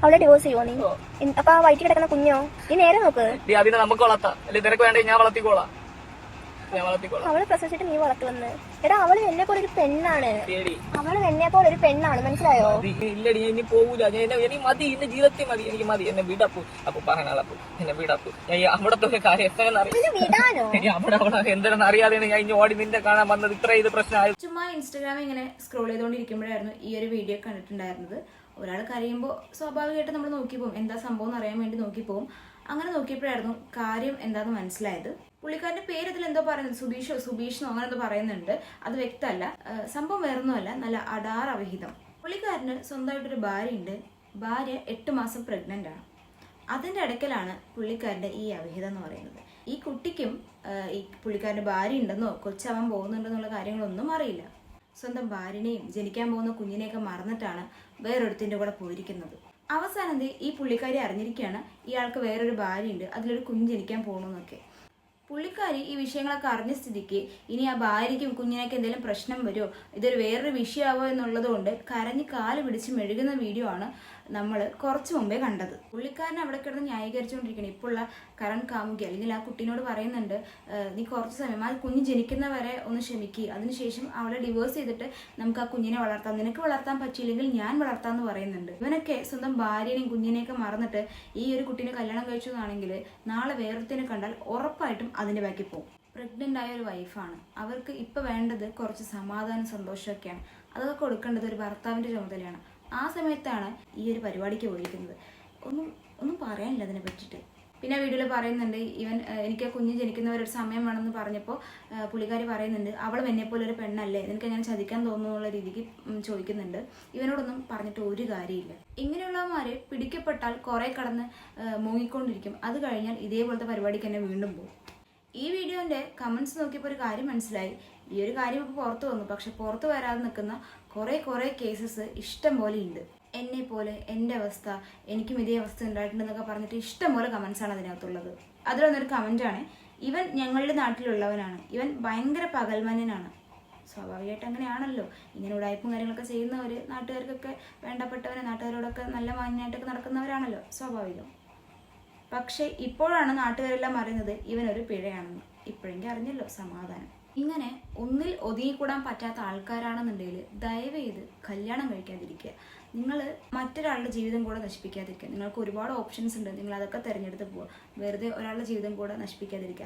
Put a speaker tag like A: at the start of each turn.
A: അവളെ ഡിവോഴ്സ് ചെയ്യുമോ നീ? അപ്പൊ ആ വയറ്റിൽ കിടക്കുന്ന കുഞ്ഞോ? നീ നേരെ നോക്ക്.
B: അതിനെ നമുക്ക് വളർത്താം. നിനക്ക് വേണ്ട ഞാൻ വളർത്തിക്കോളാം.
A: അവള് പ്രസവിച്ചിട്ട് നീ വളർത്തുവന്ന്. എടാ അവള് എന്നെ പോലെ ഒരു പെണ്ണാണ്. അവള് എന്നെ പോലെ ഒരു പെണ്ണാണ്, മനസ്സിലായോ?
B: ഇല്ലടി ഇനി പോകൂല. എനിക്ക് മതി, എന്റെ ജീവിതത്തിൽ മതി. എനിക്ക് മതി. എന്നെ വിടപ്പു. അപ്പൊ പറഞ്ഞാളപ്പു എന്നെ വിടപ്പു. ഞാൻ അവിടത്തെ കാര്യം അവിടെ എന്തെന്ന് അറിയാതെയാണ് ഞാൻ ഇനി ഓടി നിന്റെ കാണാൻ വന്നത്. ഇത്ര ഇത് പ്രശ്നമായി.
C: ചുമ്മാ ഇൻസ്റ്റാഗ്രാമിൽ ഇങ്ങനെ സ്ക്രോൾ ചെയ്തുകൊണ്ടിരിക്കുമ്പോഴായിരുന്നു ഈ ഒരു വീഡിയോ കണ്ടിട്ടുണ്ടായിരുന്നത്. ഒരാൾ കരയുമ്പോൾ സ്വാഭാവികമായിട്ട് നമ്മൾ നോക്കിപ്പോവും, എന്താ സംഭവം എന്ന് അറിയാൻ വേണ്ടി നോക്കിപ്പോവും. അങ്ങനെ നോക്കിയപ്പോഴായിരുന്നു കാര്യം എന്താന്ന് മനസ്സിലായത്. പുള്ളിക്കാരന്റെ പേര് ഇതിൽ എന്തോ പറയുന്നത്, സുബീഷെന്നോ അങ്ങനെ എന്തോ പറയുന്നുണ്ട്. അത് വ്യക്തമല്ല. സംഭവം വേറൊന്നുമല്ല, നല്ല അടാർ അവിഹിതം. പുള്ളിക്കാരന് സ്വന്തമായിട്ടൊരു ഭാര്യയുണ്ട്. ഭാര്യ 8 മാസം പ്രഗ്നന്റ് ആണ്. അതിന്റെ ഇടയ്ക്കലാണ് പുള്ളിക്കാരന്റെ ഈ അവിഹിതം എന്ന് പറയുന്നത്. ഈ കുട്ടിക്കും ഈ പുള്ളിക്കാരന്റെ ഭാര്യ ഉണ്ടെന്നോ കൊച്ചാവാൻ പോകുന്നുണ്ടെന്നുള്ള കാര്യങ്ങളൊന്നും അറിയില്ല. സ്വന്തം ഭാര്യനെയും ജനിക്കാൻ പോകുന്ന കുഞ്ഞിനെയൊക്കെ മറന്നിട്ടാണ് വേറൊരുത്തിന്റെ കൂടെ പോയിരിക്കുന്നത്. അവസാനം ഈ പുള്ളിക്കാരി അറിഞ്ഞിരിക്കുകയാണ് ഇയാൾക്ക് വേറൊരു ഭാര്യയുണ്ട്, അതിലൊരു കുഞ്ഞ് ജനിക്കാൻ പോകണമെന്നൊക്കെ. പുള്ളിക്കാരി ഈ വിഷയങ്ങളൊക്കെ അറിഞ്ഞ സ്ഥിതിക്ക് ഇനി ആ ഭാര്യയ്ക്കും കുഞ്ഞിനൊക്കെ എന്തെങ്കിലും പ്രശ്നം വരുമോ, ഇതൊരു വേറൊരു വിഷയമാവോ എന്നുള്ളത് കൊണ്ട് കരഞ്ഞ് കാല് പിടിച്ച് മെഴുകുന്ന വീഡിയോ ആണ് നമ്മൾ കുറച്ച് മുമ്പേ കണ്ടത്. പുള്ളിക്കാരൻ അവിടെ കിടന്ന് ന്യായീകരിച്ചുകൊണ്ടിരിക്കണം. ഇപ്പോൾ ഉള്ള കറണ്ട് കാമുകി അല്ലെങ്കിൽ ആ കുട്ടീനോട് പറയുന്നുണ്ട്, നീ കുറച്ച് സമയം ആ കുഞ്ഞ് ജനിക്കുന്നവരെ ഒന്ന് ക്ഷമിക്കുക, അതിനുശേഷം അവളെ ഡിവോഴ്സ് ചെയ്തിട്ട് നമുക്ക് ആ കുഞ്ഞിനെ വളർത്താം, നിനക്ക് വളർത്താൻ പറ്റിയില്ലെങ്കിൽ ഞാൻ വളർത്താമെന്ന് പറയുന്നുണ്ട്. ഇവനൊക്കെ സ്വന്തം ഭാര്യനെയും കുഞ്ഞിനെയൊക്കെ മറന്നിട്ട് ഈ ഒരു കുട്ടീനെ കല്യാണം കഴിച്ചതാണെങ്കിൽ നാളെ വേറൊരുത്തിനെ കണ്ടാൽ ഉറപ്പായിട്ടും അതിന്റെ ബാക്കി പോകും. പ്രഗ്നന്റ് ആയ ഒരു വൈഫാണ്. അവർക്ക് ഇപ്പൊ വേണ്ടത് കുറച്ച് സമാധാനം സന്തോഷമൊക്കെയാണ്. അതൊക്കെ കൊടുക്കേണ്ടത് ഒരു ഭർത്താവിന്റെ ചുമതലയാണ്. ആ സമയത്താണ് ഈ ഒരു പരിപാടിക്ക് പോയിരിക്കുന്നത്. ഒന്നും പറയാനില്ല അതിനെ പറ്റിയിട്ട്. പിന്നെ വീഡിയോയിൽ പറയുന്നുണ്ട് എനിക്ക് കുഞ്ഞ് ജനിക്കുന്നവരൊരു സമയം വേണമെന്ന് പറഞ്ഞപ്പോൾ പുള്ളിക്കാരി പറയുന്നുണ്ട്, അവളും എന്നെപ്പോലെ ഒരു പെണ്ണല്ലേ, നിനക്ക് ഞാൻ ചതിക്കാൻ തോന്നുന്നുള്ള രീതിക്ക് ചോദിക്കുന്നുണ്ട്. ഇവനോടൊന്നും പറഞ്ഞിട്ട് ഒരു കാര്യമില്ല. ഇങ്ങനെയുള്ളവന്മാര് പിടിക്കപ്പെട്ടാൽ കുറെ കടന്ന് മുങ്ങിക്കൊണ്ടിരിക്കും. അത് കഴിഞ്ഞാൽ ഇതേപോലത്തെ പരിപാടിക്ക് തന്നെ വീണ്ടും പോകും. ഈ വീഡിയോന്റെ കമന്റ്സ് നോക്കിയപ്പോൾ ഒരു കാര്യം മനസ്സിലായി. ഈ ഒരു കാര്യം ഇപ്പോൾ പുറത്തു വന്നു, പക്ഷെ പുറത്തു വരാതെ നിൽക്കുന്ന കുറെ കേസസ് ഇഷ്ടം പോലെ ഉണ്ട്. എന്നെ പോലെ എൻ്റെ അവസ്ഥ, എനിക്കും ഇതേ അവസ്ഥ ഉണ്ടായിട്ടുണ്ടെന്നൊക്കെ പറഞ്ഞിട്ട് ഇഷ്ടം പോലെ കമന്റ്സ് ആണ് അതിനകത്തുള്ളത്. അതിലൊന്നൊരു കമന്റാണ്, ഇവൻ ഞങ്ങളുടെ നാട്ടിലുള്ളവനാണ്, ഇവൻ ഭയങ്കര പകൽമന്യനാണ്. സ്വാഭാവികമായിട്ട് അങ്ങനെയാണല്ലോ. ഇങ്ങനെ ഉടായ്പും കാര്യങ്ങളൊക്കെ ചെയ്യുന്നവർ നാട്ടുകാർക്കൊക്കെ വേണ്ടപ്പെട്ടവരെ, നാട്ടുകാരോടൊക്കെ നല്ല മാന്യമായിട്ടൊക്കെ നടക്കുന്നവരാണല്ലോ, സ്വാഭാവികം. പക്ഷെ ഇപ്പോഴാണ് നാട്ടുകാരെല്ലാം അറിയുന്നത് ഇവനൊരു പിഴയാണെന്ന്. ഇപ്പോഴെങ്കിലും അറിഞ്ഞല്ലോ, സമാധാനം. ഇങ്ങനെ ഒന്നിൽ ഒതുങ്ങിക്കൂടാൻ പറ്റാത്ത ആൾക്കാരാണെന്നുണ്ടെങ്കിൽ ദയവ് ചെയ്ത് കല്യാണം കഴിക്കാതിരിക്കുക. നിങ്ങൾ മറ്റൊരാളുടെ ജീവിതം കൂടെ നശിപ്പിക്കാതിരിക്കുക. നിങ്ങൾക്ക് ഒരുപാട് ഓപ്ഷൻസ് ഉണ്ട്, നിങ്ങൾ അതൊക്കെ തിരഞ്ഞെടുത്ത് പോവുക. വെറുതെ ഒരാളുടെ ജീവിതം കൂടെ നശിപ്പിക്കാതിരിക്കുക.